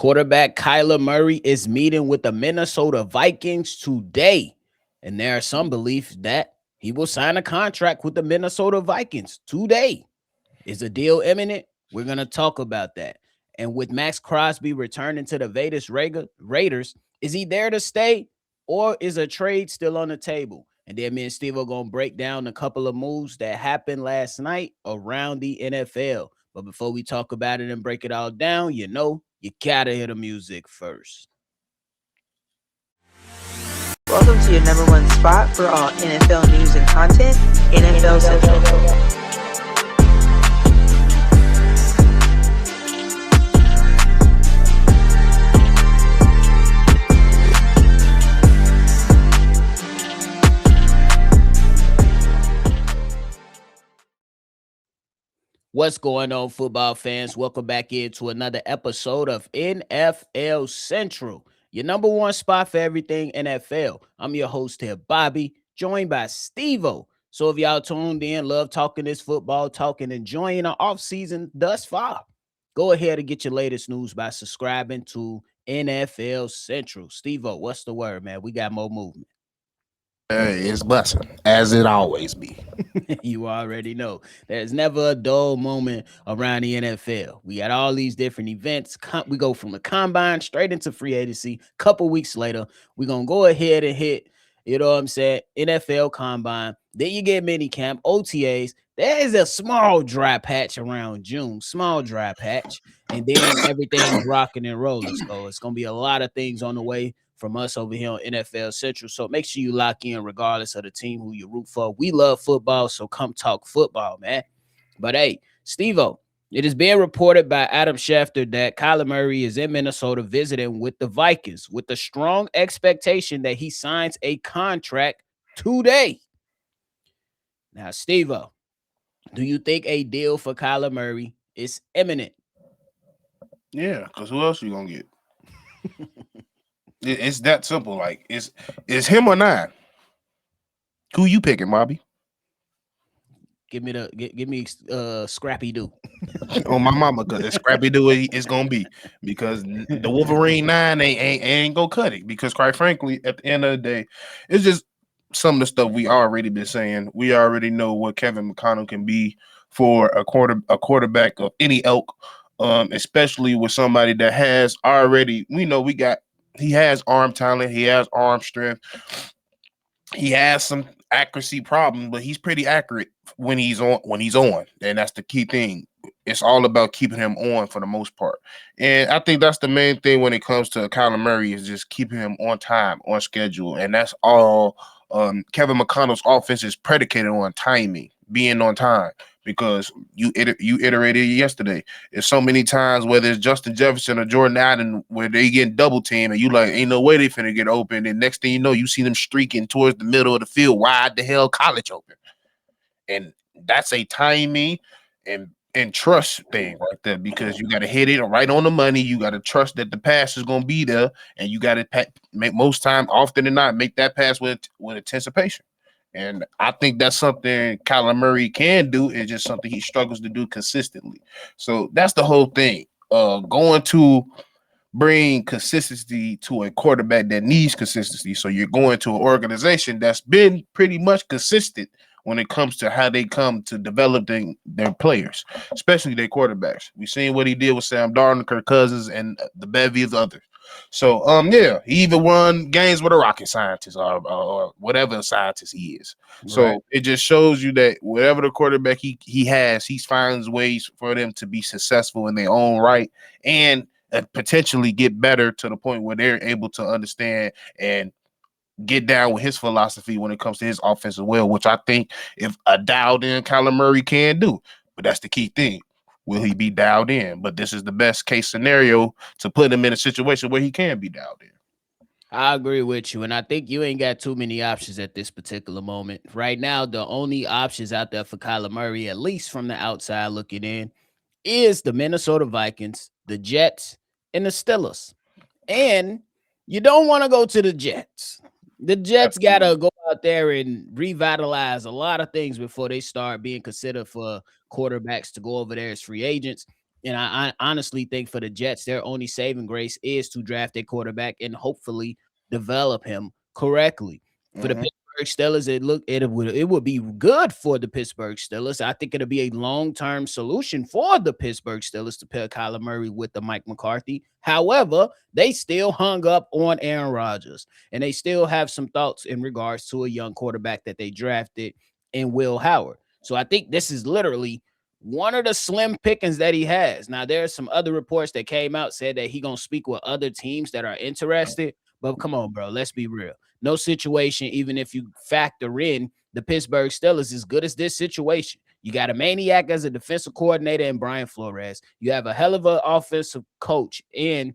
Quarterback Kyler Murray is meeting with the Minnesota Vikings today. And there are some beliefs that he will sign a contract with the Minnesota Vikings today. Is a deal imminent? We're going to talk about that. And with Maxx Crosby returning to the Raiders, is he there to stay or is a trade still on the table? And then me and Steve are going to break down a couple of moves that happened last night around the NFL. But before we talk about it and break it all down, you got to hear the music first. Welcome to your number one spot for all NFL news and content, NFL Central. What's going on, football fans? Welcome back into another episode of NFL Central, your number one spot for everything NFL. I'm your host here, Bobby, joined by Steve-O. So if y'all tuned in, love talking this football talk and enjoying the offseason thus far, go ahead and get your latest news by subscribing to NFL Central. Steve-O, what's the word, man? We got more movement. It's busting, as it always be. You already know. There's never a dull moment around the NFL. We got all these different events. We go from the combine straight into free agency. Couple weeks later, we're going to go ahead and hit, NFL combine. Then you get mini camp, OTAs. There is a small dry patch around June, small dry patch. And then everything's rocking and rolling. So it's going to be a lot of things on the way from us over here on NFL Central. So make sure you lock in regardless of the team who you root for. We love football, so come talk football, man. But hey, Steve-O, it is being reported by Adam Schefter that Kyler Murray is in Minnesota visiting with the Vikings with the strong expectation that he signs a contract today. Now, Steve-O, do you think a deal for Kyler Murray is imminent? Yeah, because who else you going to get? It's that simple. Like, it's him or not. Who you picking, Bobby? Give me Scrappy Doo. On my mama, because it's Scrappy Doo it's gonna be, because the Wolverine 9 ain't gonna cut it. Because quite frankly, at the end of the day, it's just some of the stuff we already been saying. We already know what Kevin McConnell can be for a quarterback of any ilk, especially with somebody that has already. We know he has arm talent, he has arm strength, he has some accuracy problems, but he's pretty accurate when he's on, and that's the key thing. It's all about keeping him on for the most part, and I think that's the main thing when it comes to Kyler Murray, is just keeping him on time, on schedule, and that's all. Kevin McConnell's offense is predicated on timing, being on time. Because you iterated yesterday. It's so many times, whether it's Justin Jefferson or Jordan Allen, where they get double team and you like, ain't no way they finna get open. And next thing you know, you see them streaking towards the middle of the field, wide the hell college open. And that's a timing and trust thing right there, because you got to hit it right on the money. You got to trust that the pass is going to be there, and you got to make, most time, often than not, make that pass with anticipation. And I think that's something Kyler Murray can do. It's just something he struggles to do consistently. So that's the whole thing. Going to bring consistency to a quarterback that needs consistency. So you're going to an organization that's been pretty much consistent when it comes to how they come to developing their players, especially their quarterbacks. We've seen what he did with Sam Darnold, Kirk Cousins, and the bevy of others. So, yeah, he even won games with a rocket scientist or whatever scientist he is. So right. It just shows you that whatever the quarterback he has, he finds ways for them to be successful in their own right and potentially get better to the point where they're able to understand and get down with his philosophy when it comes to his offensive will, which I think if a dialed in Kyler Murray can do. But that's the key thing. Will he be dialed in? But this is the best case scenario to put him in a situation where he can be dialed in. I agree with you, and I think you ain't got too many options at this particular moment. Right now, the only options out there for Kyler Murray, at least from the outside looking in, is the Minnesota Vikings, the Jets, and the Steelers. And you don't want to go to the Jets. The Jets got to go out there and revitalize a lot of things before they start being considered for quarterbacks to go over there as free agents. And I honestly think for the Jets, their only saving grace is to draft a quarterback and hopefully develop him correctly. For the Mm-hmm. Pittsburgh Steelers, it would be good for the Pittsburgh Steelers. I think it'll be a long-term solution for the Pittsburgh Steelers to pair Kyler Murray with the Mike McCarthy. However, they still hung up on Aaron Rodgers, and they still have some thoughts in regards to a young quarterback that they drafted in Will Howard. So I think this is literally one of the slim pickings that he has. Now, there are some other reports that came out said that he gonna speak with other teams that are interested. But come on, bro, let's be real. No situation, even if you factor in the Pittsburgh Steelers, as good as this situation. You got a maniac as a defensive coordinator in Brian Flores. You have a hell of an offensive coach in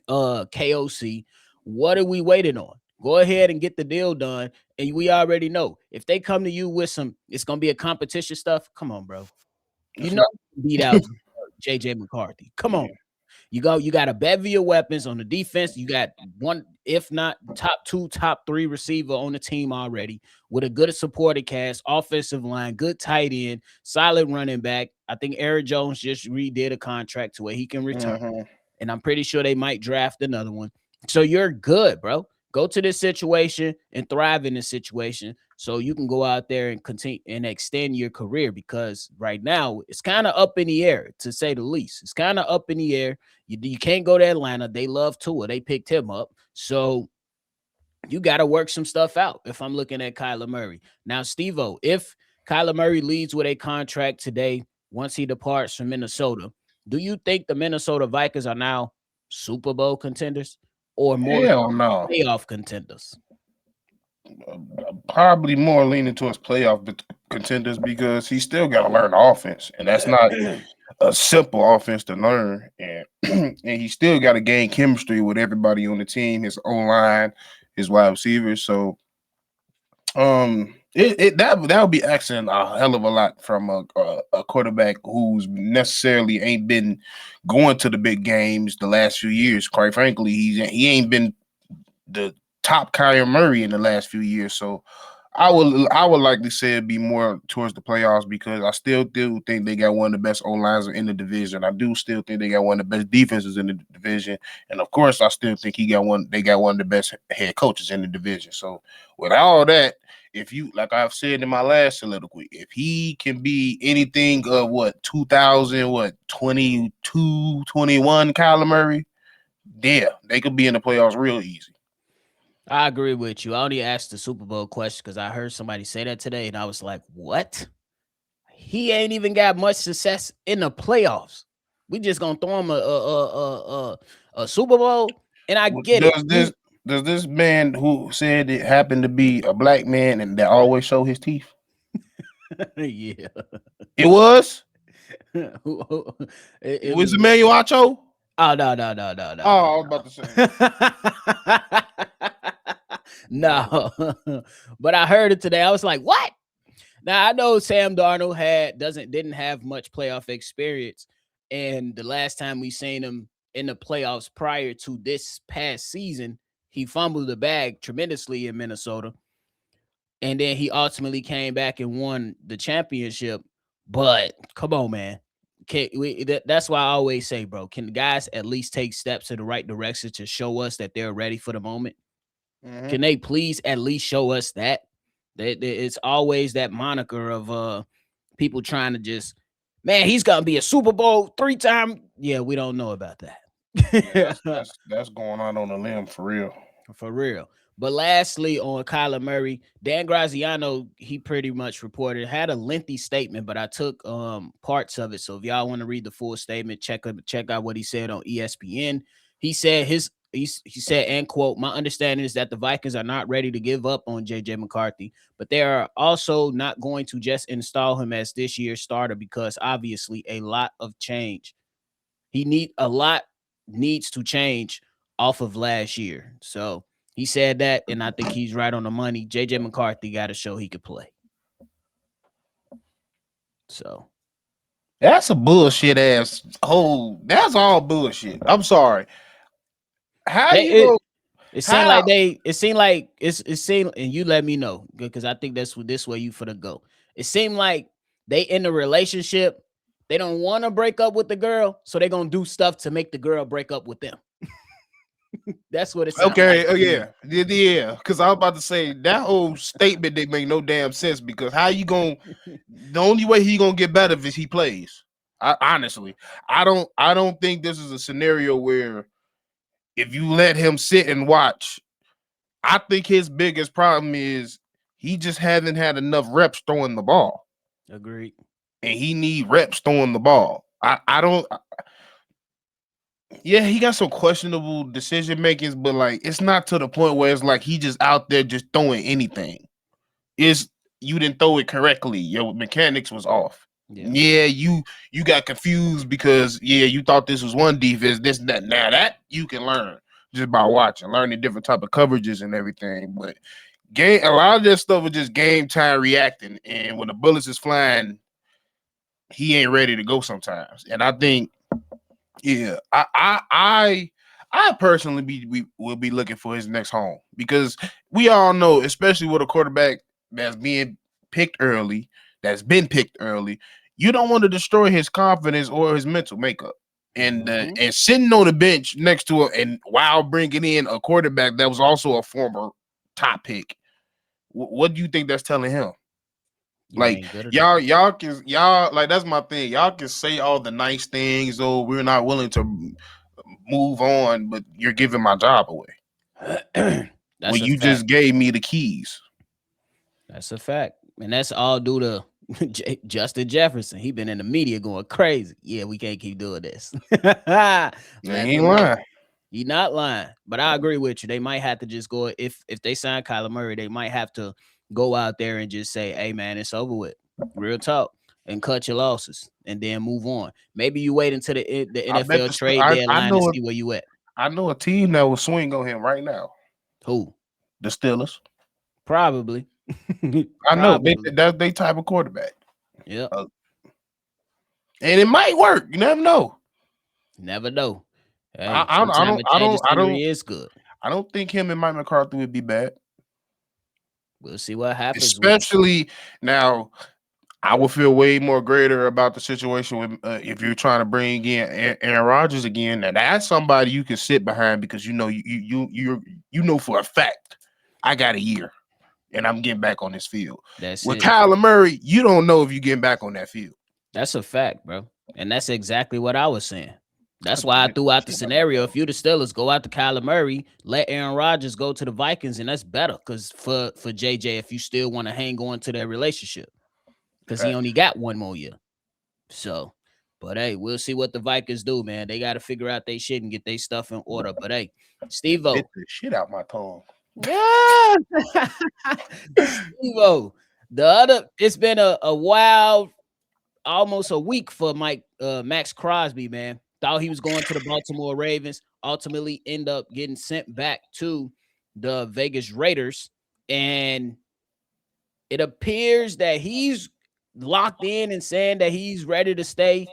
KOC. What are we waiting on? Go ahead and get the deal done. And we already know if they come to you with some, it's gonna be a competition stuff. Come on, bro. You It's know, not. beat out JJ McCarthy. Come on. Yeah. You got a bevy of weapons on the defense. You got one, if not top two, top three receiver on the team already with a good supporting cast, offensive line, good tight end, solid running back. I think Aaron Jones just redid a contract to where he can return. Mm-hmm. And I'm pretty sure they might draft another one. So you're good, bro. Go to this situation and thrive in this situation so you can go out there and continue and extend your career, because right now it's kind of up in the air, to say the least. It's kind of up in the air. You can't go to Atlanta. They love Tua. They picked him up. So you got to work some stuff out if I'm looking at Kyler Murray. Now, Steve-O, if Kyler Murray leads with a contract today, once he departs from Minnesota, do you think the Minnesota Vikings are now Super Bowl contenders or more Hell no. playoff contenders? Probably more leaning towards playoff contenders because he still got to learn the offense, and that's not a simple offense to learn. And and he still got to gain chemistry with everybody on the team, his O line, his wide receivers. So that would be asking a hell of a lot from a quarterback who's necessarily ain't been going to the big games the last few years. Quite frankly, he ain't been the top Kyler Murray in the last few years. So I would likely say it'd be more towards the playoffs because I still do think they got one of the best O lines in the division. I do still think they got one of the best defenses in the division, and of course, I still think they got one of the best head coaches in the division. So with all that, if you, like I've said in my last soliloquy, if he can be anything of what 2000, what 22, 21 Kyler Murray, yeah, they could be in the playoffs real easy. I agree with you. I only asked the Super Bowl question because I heard somebody say that today, and I was like, "What? He ain't even got much success in the playoffs. We just gonna throw him a Super Bowl?" And I get it. Does this man who said it happened to be a black man and that always show his teeth? Yeah. It was. it, It was Emmanuel Acho. Oh no. Oh, I was about to say. No. But I heard it today. I was like, what? Now I know Sam Darnold didn't have much playoff experience. And the last time we seen him in the playoffs prior to this past season, he fumbled the bag tremendously in Minnesota. And then he ultimately came back and won the championship. But come on, man. That's why I always say, bro, can the guys at least take steps in the right direction to show us that they're ready for the moment? Mm-hmm. Can they please at least show us that? It's always that moniker of people trying to just, man, he's gonna be a Super Bowl 3-time. Yeah, we don't know about that. Yeah, that's going on a limb for real. For real. But lastly, on Kyler Murray, Dan Graziano, he pretty much reported, had a lengthy statement, but I took parts of it. So if y'all want to read the full statement, check out what he said on ESPN. He said he said, and quote, "My understanding is that the Vikings are not ready to give up on JJ McCarthy, but they are also not going to just install him as this year's starter because obviously a lot needs to change off of last year." So he said that, and I think he's right on the money. JJ McCarthy got to show he could play. So that's a bullshit ass. Oh, that's all bullshit. I'm sorry. How you it seemed like it seemed, and you let me know because I think that's this way you finna go. It seemed like they in the relationship, They don't want to break up with the girl, so they're gonna do stuff to make the girl break up with them. That's what it sounds like Okay, oh to me. yeah. Because I was about to say that whole statement didn't make no damn sense. Because how you gonna? The only way he gonna get better is he plays. Honestly, I don't think this is a scenario where if you let him sit and watch, I think his biggest problem is he just hasn't had enough reps throwing the ball, Agreed. and he need reps throwing the ball. I don't. Yeah, he got some questionable decision makings, but like it's not to the point where it's like he just out there just throwing anything. Is you didn't throw it correctly. Your mechanics was off. Yeah. Yeah, you got confused because you thought this was one defense, this and that. Now that you can learn just by watching, learning different type of coverages and everything. But game a lot of this stuff was just game time reacting. And when the bullets is flying, he ain't ready to go sometimes. And I think I personally will be looking for his next home because we all know, especially with a quarterback that's being picked early, that's been picked early, you don't want to destroy his confidence or his mental makeup. And sitting on the bench next to him, and while bringing in a quarterback that was also a former top pick, what do you think that's telling him? You Like ain't good enough. y'all like that's my thing. Y'all can say all the nice things, oh, we're not willing to move on, but you're giving my job away That's when a you fact. just gave me the keys. That's a fact. And that's all due to Justin Jefferson. He been in the media going crazy. Yeah, we can't keep doing this. Yeah, he Let ain't them know. lying. He not lying. But I agree with you. They might have to just go if they sign Kyler Murray, they might have to go out there and just say, hey man, it's over with. Real talk. And cut your losses and then move on. Maybe you wait until the I bet NFL trade I deadline to know see where you at. I know a team that will swing on him right now. Who? The Steelers. Probably. I know Probably. that's they type of quarterback, Yep. and it might work. You never know. Never know. I, Hey, I, I sometimes don't a I change of don't I don't scenery is good. I don't think him and Mike McCarthy would be bad, We'll see what happens with especially now. I would feel way more greater about the situation with if you're trying to bring in Aaron Rodgers again. And that's somebody you can sit behind because you know you know for a fact I got a year and I'm getting back on this field. that's With it. Kyler Murray, you don't know if you're getting back on that field. That's a fact, bro. And that's exactly what I was saying. I That's just why I miss threw the out the shit out my scenario. dog. If you the Steelers, go out to Kyler Murray, let Aaron Rodgers go to the Vikings, and that's better. Because for JJ, if you still want to hang on to that relationship, because he only got one more year. So, but hey, we'll see what the Vikings do, man. They got to figure out they shit and get their stuff in order. But hey, Bit Steve-O. the shit out my tongue. Yeah. Steve-O. It's been a wild, almost a week for Maxx Crosby, man. Thought he was going to the Baltimore Ravens. Ultimately, end up getting sent back to the Vegas Raiders, and it appears that he's locked in and saying that he's ready to stay.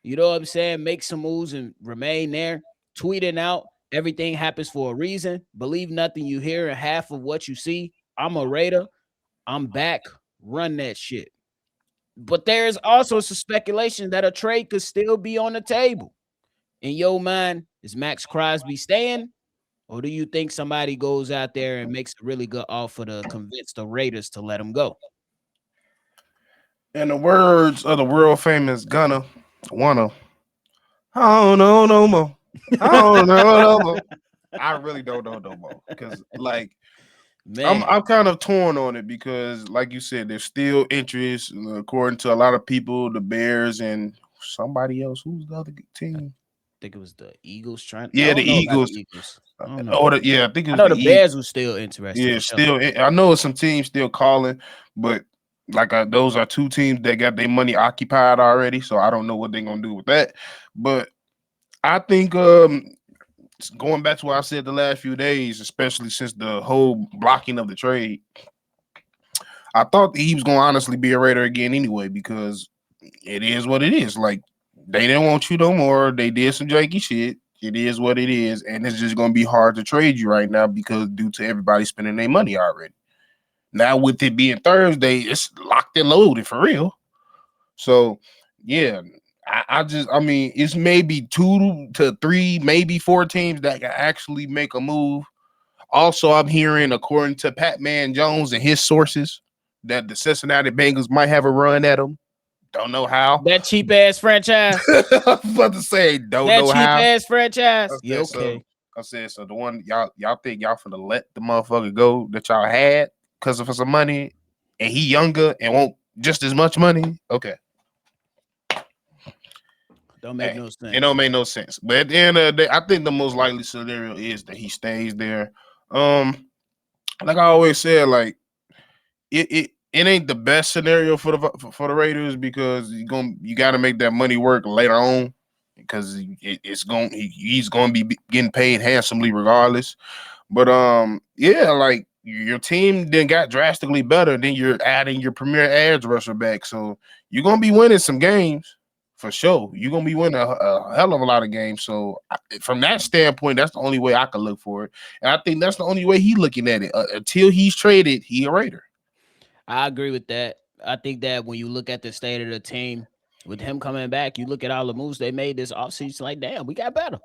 You know what I'm saying? Make some moves and remain there. Tweeting out everything happens for a reason. Believe nothing you hear and half of what you see. I'm a Raider. I'm back. Run that shit. But there's also some speculation that a trade could still be on the table. In your mind, is Maxx Crosby staying? Or do you think somebody goes out there and makes a really good offer to convince the Raiders to let him go? In the words of the world famous Gunna, wanna, I don't know no more. I don't know no more. I really don't know no more because like Man, I'm kind of torn on it because, like you said, there's still interest according to a lot of people, the Bears and somebody else. Who's the other I team? think it was the Eagles trying. I Yeah, the don't know about the Eagles. Eagles. I don't know. Yeah, I think it I was know the the Eagles. Bears was still interested Yeah, for sure. still. I know some teams still calling, but like those are two teams that got their money occupied already. So I don't know what they're gonna do with that. But I think going back to what I said the last few days, especially since the whole blocking of the trade, I thought that he was going to honestly be a Raider again anyway because it is what it is. Like they didn't want you no more. They did some janky shit. It is what it is, and it's just going to be hard to trade you right now because due to everybody spending their money already. Now with it being Thursday, it's locked and loaded for real. So yeah, I mean, it's maybe 2 to 3, maybe 4 teams that can actually make a move. Also, I'm hearing, according to Pat Man Jones and his sources, that the Cincinnati Bengals might have a run at them. Don't know how. That cheap ass franchise. I was about to say, don't That know cheap how. ass I franchise. Yeah, said so. okay. I said so. The one y'all think y'all finna let the motherfucker go that y'all had because of some money, and he younger and won't just as much money. Okay, Don't make hey, no it don't sense. make no sense. But at the end of the day, I think the most likely scenario is that he stays there. Um, like I always said, like it ain't the best scenario for the Raiders because you got to make that money work later on because he's going to be getting paid handsomely regardless. But yeah, like your team then got drastically better. Then you're adding your premier edge rusher back, so you're gonna be winning some games for sure. You're gonna be winning a hell of a lot of games. So from that standpoint, that's the only way I can look for it, and I think that's the only way he's looking at it. Until he's traded, he a Raider. I agree with that. I think that when you look at the state of the team, with him coming back, you look at all the moves they made this offseason, like, damn, we got better.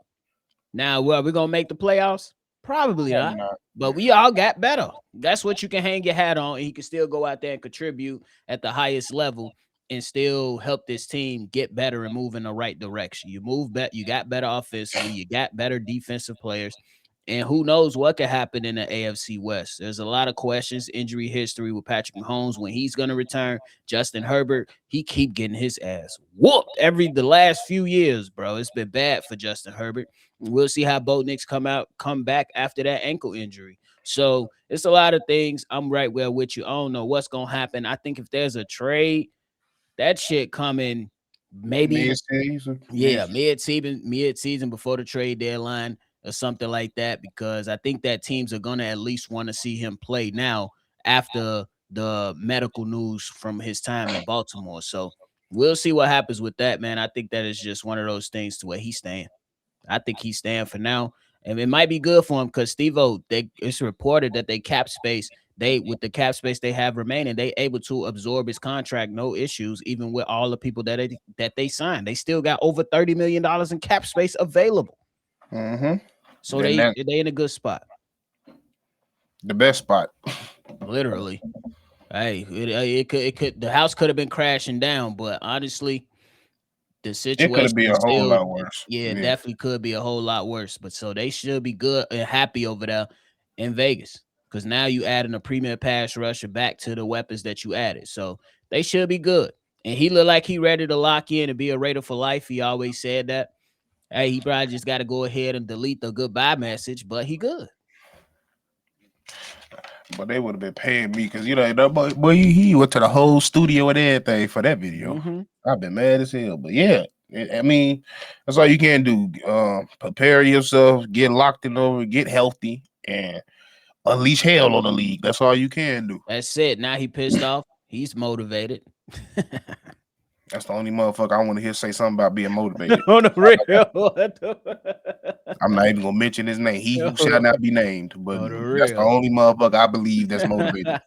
Now, well, we're going to make the playoffs? Probably Probably not. not. But we all got better. That's what you can hang your hat on. And he can still go out there and contribute at the highest level and still help this team get better and move in the right direction. You move better, you got better offensively, you got better defensive players. And who knows what could happen in the AFC West. There's a lot of questions, injury history with Patrick Mahomes, when he's going to return. Justin Herbert, he keep getting his ass whooped the last few years, bro. It's been bad for Justin Herbert. We'll see how Bo Nix come back after that ankle injury. So it's a lot of things. I'm right where with you. I don't know what's going to happen. I think if there's a trade, that shit coming maybe, Mid-season. yeah, mid-season before the trade deadline or something like that, because I think that teams are going to at least want to see him play now after the medical news from his time in Baltimore. So we'll see what happens with that, man. I think that is just one of those things to where he's staying. I think he's staying for now. And it might be good for him because Steve-O, it's reported that with the cap space they have remaining, they able to absorb his contract, no issues, even with all the people that they signed. They still got over $30 million in cap space available. Mm-hmm. So Then they that in a good spot. the best spot. Literally. Hey, it could the house could have been crashing down, but honestly, the It could situation be a is whole still, lot worse. yeah, Yeah. definitely could be a whole lot worse. But so they should be good and happy over there in Vegas because now you adding a premier pass rusher back to the weapons that you added. So they should be good. And he looked like he ready to lock in and be a Raider for life. He always said that. Hey, he probably just got to go ahead and delete the goodbye message, but he good. But they would have been paying me because that boy he went to the whole studio and everything for that video. Mm-hmm. I've been mad as hell. But yeah, I mean, that's all you can do. Prepare yourself, get locked in over, get healthy, and unleash hell on the league. That's all you can do. That's it. Now he pissed off. He's motivated. That's the only motherfucker I want to hear say something about being motivated. On the real. I'm not even gonna mention his name. He who shall On not be named. But the that's the real. only motherfucker I believe that's motivated.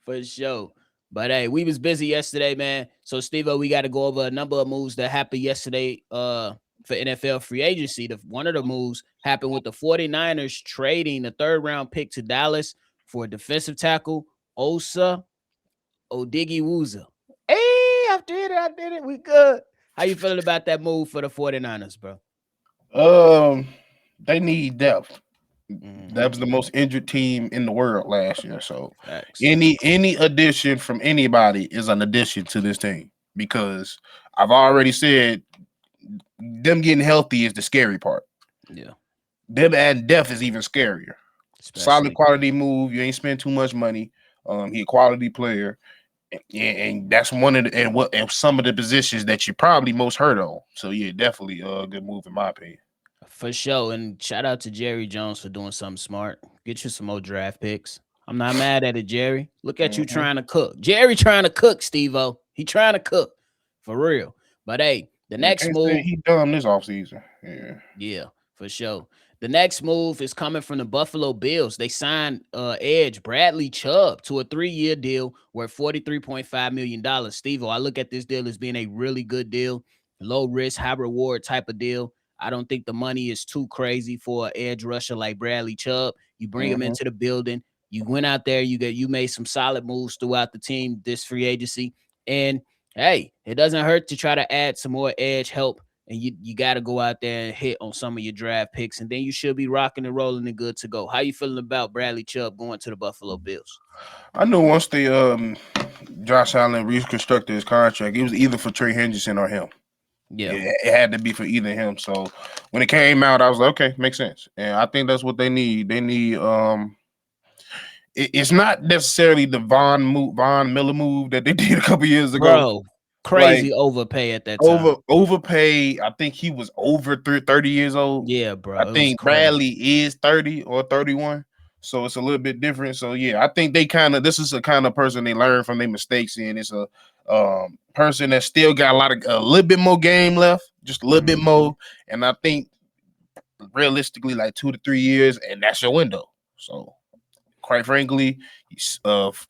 For sure. But hey, we was busy yesterday, man. So Steve-O, we got to go over a number of moves that happened yesterday for NFL free agency. One of the moves happened with the 49ers trading the third round pick to Dallas for defensive tackle Osa Odighiwusa. Hey, I did it. We good. How you feeling about that move for the 49ers, bro? They need depth. Mm-hmm. That was the most injured team in the world last year. So Facts. any addition from anybody is an addition to this team because I've already said them getting healthy is the scary part. Yeah. Them adding depth is even scarier. Solid Especially. quality move. You ain't spend too much money. He a quality player. And that's one of the and some of the positions that you probably most hurt on. So yeah, definitely a good move in my opinion. For sure. And shout out to Jerry Jones for doing something smart. Get you some more draft picks. I'm not mad at it, Jerry. Look at you Mm-hmm. trying to cook. Jerry trying to cook, Steve-O. He trying to cook. For real. But hey, the You next can't say move. he done this offseason. Yeah. Yeah, for sure. The next move is coming from the Buffalo Bills. They signed Edge Bradley Chubb to a 3-year deal worth $43.5 million. Steve-O, I look at this deal as being a really good deal. low risk, high reward type of deal. I don't think the money is too crazy for an edge rusher like Bradley Chubb. You bring him Hmm. into the building. You went out there. You made some solid moves throughout the team this free agency. And hey, it doesn't hurt to try to add some more edge help. And you got to go out there and hit on some of your draft picks, and then you should be rocking and rolling and good to go. How you feeling about Bradley Chubb going to the Buffalo Bills? I knew once they Josh Allen reconstructed his contract, it was either for Trey Henderson or him. Yeah, It had to be for either him. So when it came out, I was like, okay, makes sense. And I think that's what they need. They need it's not necessarily the Von Miller move that they did a couple years ago. bro, Like crazy overpay at that time. overpay. I think he was over 30 years old. Yeah, I bro, it was think crazy. Bradley is 30 or 31. So it's a little bit different. So yeah, I think this is a kind of person they learn from their mistakes in. It's a person that still got a little bit more game left, just a little bit Mhm. more. And I think realistically, like 2 to 3 years, and that's your window. So quite frankly,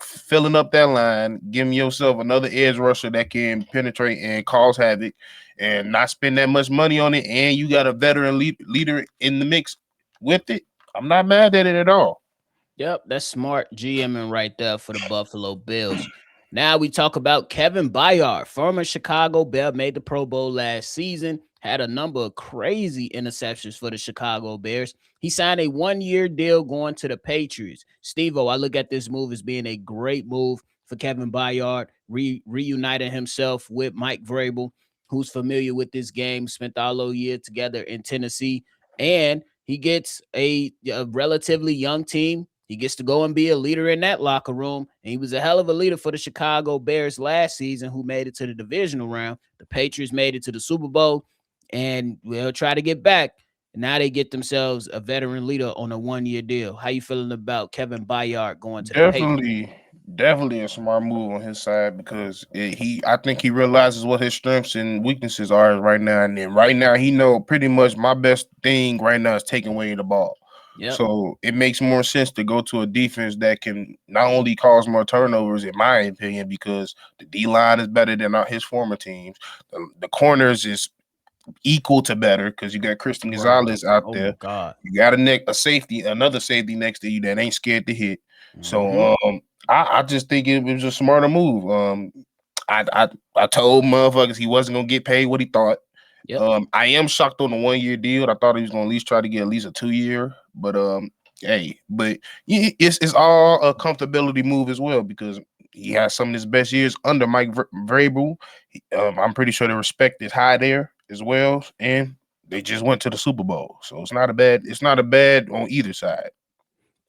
filling up that line, giving yourself another edge rusher that can penetrate and cause havoc, and not spend that much money on it, and you got a veteran leader in the mix with it. I'm not mad at it at all. Yep, that's smart GMing right there for the Buffalo Bills. Now we talk about Kevin Byard, former Chicago Bear, made the Pro Bowl last season, had a number of crazy interceptions for the Chicago Bears. He signed a 1-year deal going to the Patriots. Steve-O, I look at this move as being a great move for Kevin Byard, reuniting himself with Mike Vrabel, who's familiar with this game, spent all those years together in Tennessee, and he gets a relatively young team. He gets to go and be a leader in that locker room. And he was a hell of a leader for the Chicago Bears last season, who made it to the divisional round. The Patriots made it to the Super Bowl, and we'll try to get back. Now they get themselves a veteran leader on a 1-year deal. How you feeling about Kevin Byard going to the Patriots? Definitely, definitely a smart move on his side because I think he realizes what his strengths and weaknesses are right now. And then right now, he know pretty much my best thing right now is taking away the ball. Yep. So it makes more sense to go to a defense that can not only cause more turnovers, in my opinion, because the D line is better than his former teams. The corners is equal to better because you got Christian Bro. Gonzalez out Oh my there. God. You got a safety, another safety next to you that ain't scared to hit. Hmm. So I just think it was a smarter move. I told motherfuckers he wasn't gonna get paid what he thought. Yep. I am shocked on the 1-year deal. I thought he was gonna at least try to get at least a 2-year, but hey, but it's all a comfortability move as well because he has some of his best years under Mike Vrabel. I'm pretty sure the respect is high there as well, and they just went to the Super Bowl, so it's not a bad on either side.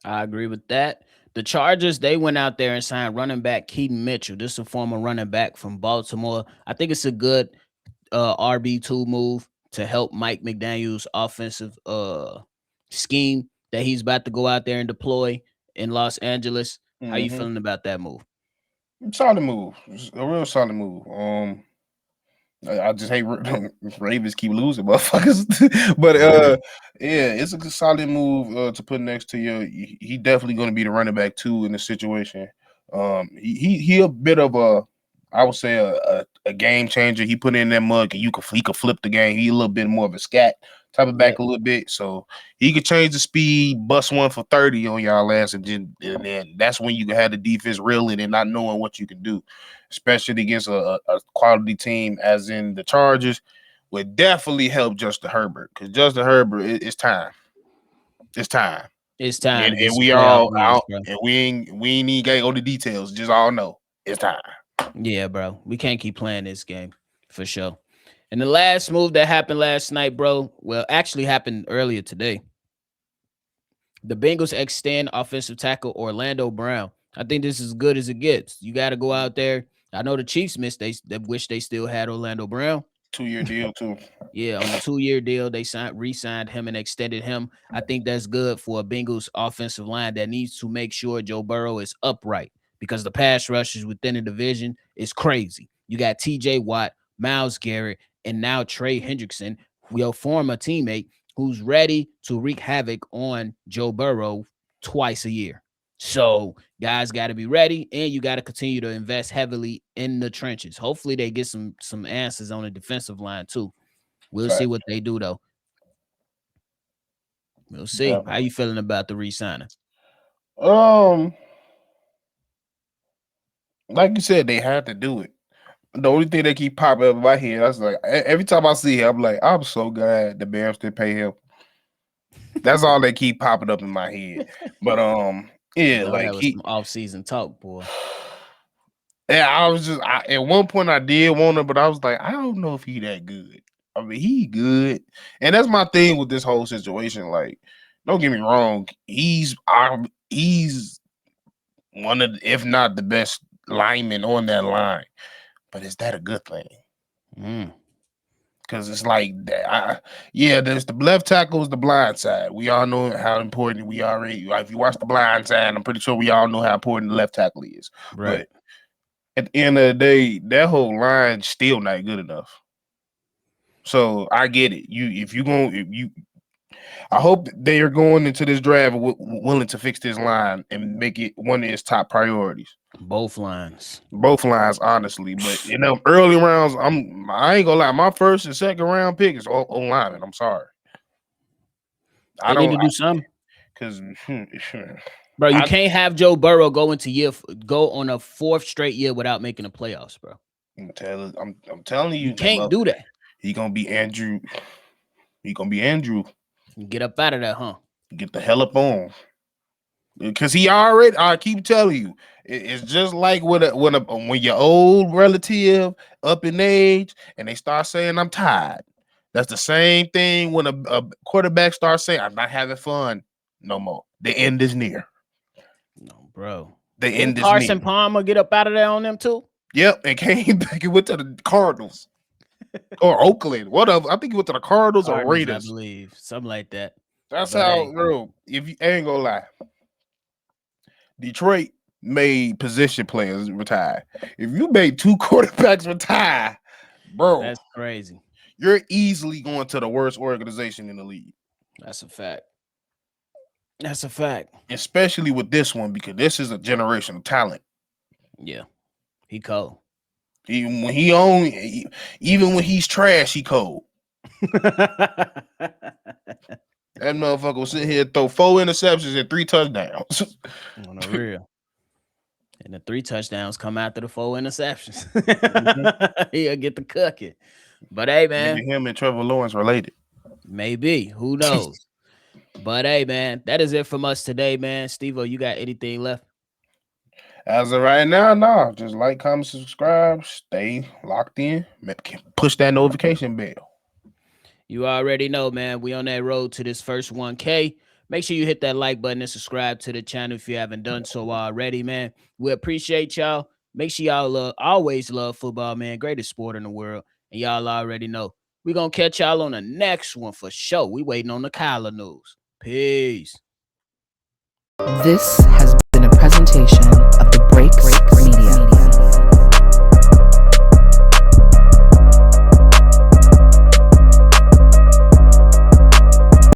I agree with that. The Chargers, they went out there and signed running back Keaton Mitchell. This is a former running back from Baltimore. I think it's a good RB2 move to help Mike McDaniel's offensive scheme that he's about to go out there and deploy in Los Angeles. How you Mm-hmm. feeling about that move? Solid move, it's a real solid move. I just hate Ravens keep losing, motherfuckers. But yeah, it's a solid move to put next to you. He definitely going to be the running back too in this situation. He a bit of I would say a game changer. He put in that mug and he could flip the game. He a little bit more of a scat type of back Yep. a little bit, so he could change the speed, bust one for 30 on y'all ass, and then that's when you can have the defense reeling and not knowing what you can do, especially against a quality team as in the Chargers, would definitely help Justin Herbert because Justin Herbert, it's time. It's time. It's time And, to get and some we playoff all wins, out bro. and we ain't even gotta go to details. Just all know it's time. Yeah, bro. We can't keep playing this game for sure. And the last move that happened last night, bro, well, actually happened earlier today. The Bengals extend offensive tackle Orlando Brown. I think this is as good as it gets. You got to go out there. I know the Chiefs missed. They wish they still had Orlando Brown. 2-year deal too. Yeah, on a 2-year deal, they re-signed him and extended him. I think that's good for a Bengals offensive line that needs to make sure Joe Burrow is upright because the pass rushes within the division is crazy. You got T.J. Watt, Myles Garrett, and now Trey Hendrickson, your former teammate, who's ready to wreak havoc on Joe Burrow twice a year. So guys got to be ready, and you got to continue to invest heavily in the trenches. Hopefully they get some answers on the defensive line too. We'll see Fact. what they do though. We'll see. How Definitely. you feeling about the re-signing? Um, like you said, they had to do it. The only thing that keep popping up in my head, I was like, every time I see him, I'm like, I'm so glad the Bears didn't pay him. That's all that keep popping up in my head. But I yeah, know that like was some off-season talk, boy. yeah, I was just at one point I did want him, but I was like, I don't know if he that good. I mean, he good, and that's my thing with this whole situation. Like, don't get me wrong, he's one of, if not the best lineman on that line. But is that a good thing? Mm. Because it's like, yeah, there's the left tackle is the blind side. We all know how important we already. Like, if you watch the blind side, I'm pretty sure we all know how important the left tackle is. Right. But at the end of the day, that whole line's still not good enough. So I get it. I hope they are going into this draft willing to fix this line and make it one of its top priorities. Both lines. Both lines, honestly, but early rounds, I ain't gonna lie. My first and second round pick is O lineman. I'm sorry, They need to do something, because bro. You can't have Joe Burrow go on a fourth straight year without making the playoffs, bro. I'm telling you, You can't do that. He gonna be Andrew. He gonna be Andrew. Get up out of that, huh? Get the hell up on. Because he already, I keep telling you, it's just like when your old relative up in age and they start saying I'm tired. That's the same thing when a quarterback starts saying I'm not having fun no more. The end is near. No, bro. The end is Carson near. Palmer get up out of there on them too. Yep, and came back and went to the Cardinals or Oakland. Whatever. I think he went to the Cardinals or Raiders. I believe something like that. That's how, bro. If you ain't gonna lie. Detroit made position players retire. If you made two quarterbacks retire, bro, that's crazy. You're easily going to the worst organization in the league. That's a fact. That's a fact. Especially with this one, because this is a generational talent. Yeah. He cold. Even when he's trash, he cold. That motherfucker will sit here and throw 4 interceptions and 3 touchdowns. On the real. And the 3 touchdowns come after the 4 interceptions. He'll get the cookie. But hey, man. Maybe him and Trevor Lawrence related. Maybe. Who knows? But hey, man, that is it from us today, man. Steve-O, you got anything left? As of right now, no. Just like, comment, subscribe, stay locked in, push that notification bell. You already know, man. We on that road to this first 1K. Make sure you hit that like button and subscribe to the channel if you haven't done so already, man. We appreciate y'all. Make sure y'all always love football, man. Greatest sport in the world. And y'all already know. We're going to catch y'all on the next one for sure. We waiting on the Kyler news. Peace. This has been a presentation of the Breaks